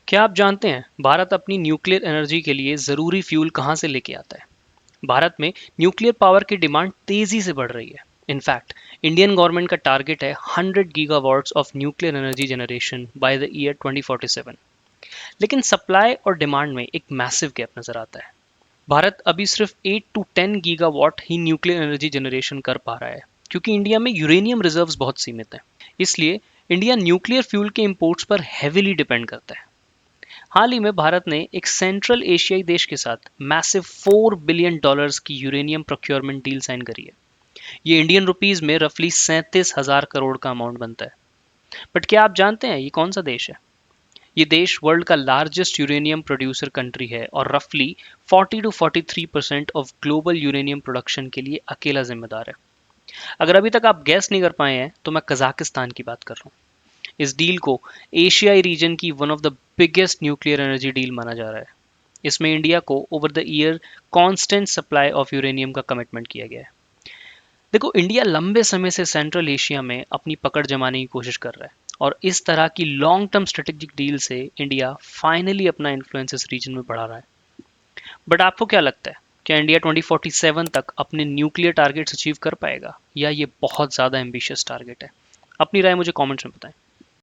क्या आप जानते हैं भारत अपनी न्यूक्लियर एनर्जी के लिए ज़रूरी फ्यूल कहाँ से लेके आता है? भारत में न्यूक्लियर पावर की डिमांड तेजी से बढ़ रही है। इनफैक्ट इंडियन गवर्नमेंट का टारगेट है 100 gigawatts of nuclear energy generation by the year 2047। लेकिन सप्लाई और डिमांड में एक मैसिव गैप नजर आता है। भारत अभी सिर्फ 8 टू 10 गीगावाट ही न्यूक्लियर एनर्जी जनरेशन कर पा रहा है, क्योंकि इंडिया में यूरेनियम रिजर्व्स बहुत सीमित हैं। इसलिए इंडिया न्यूक्लियर फ्यूल के इंपोर्ट्स पर हेविली डिपेंड करता है। हाल ही में भारत ने एक सेंट्रल एशियाई देश के साथ मैसिव $4 बिलियन की यूरेनियम प्रोक्योरमेंट डील साइन करी है। ये इंडियन रुपीस में रफली 37,000 करोड़ का अमाउंट बनता है। बट क्या आप जानते हैं ये कौन सा देश है? ये देश वर्ल्ड का लार्जेस्ट यूरेनियम प्रोड्यूसर कंट्री है और रफली 40 to 43% of global uranium production के लिए अकेला जिम्मेदार है। अगर अभी तक आप गैस नहीं कर पाए हैं तो मैं कजाकिस्तान की बात कर रहा हूँ। इस डील को एशियाई रीजन की one of the biggest nuclear energy deal माना जा रहा है। इसमें इंडिया को over the year constant supply of uranium का कमिटमेंट किया गया है। देखो, इंडिया लंबे समय से सेंट्रल एशिया में अपनी पकड़ जमाने की कोशिश कर रहा है, और इस तरह की लॉन्ग टर्म स्ट्रेटेजिक डील से इंडिया फाइनली अपना इन्फ्लुएंस इस रीजन में बढ़ा रहा है। बट आपको क्या लगता है, क्या इंडिया 2047 तक अपने न्यूक्लियर टारगेट्स अचीव कर पाएगा, या ये बहुत ज़्यादा एम्बिशियस टारगेट है? अपनी राय मुझे कमेंट्स में बताएं।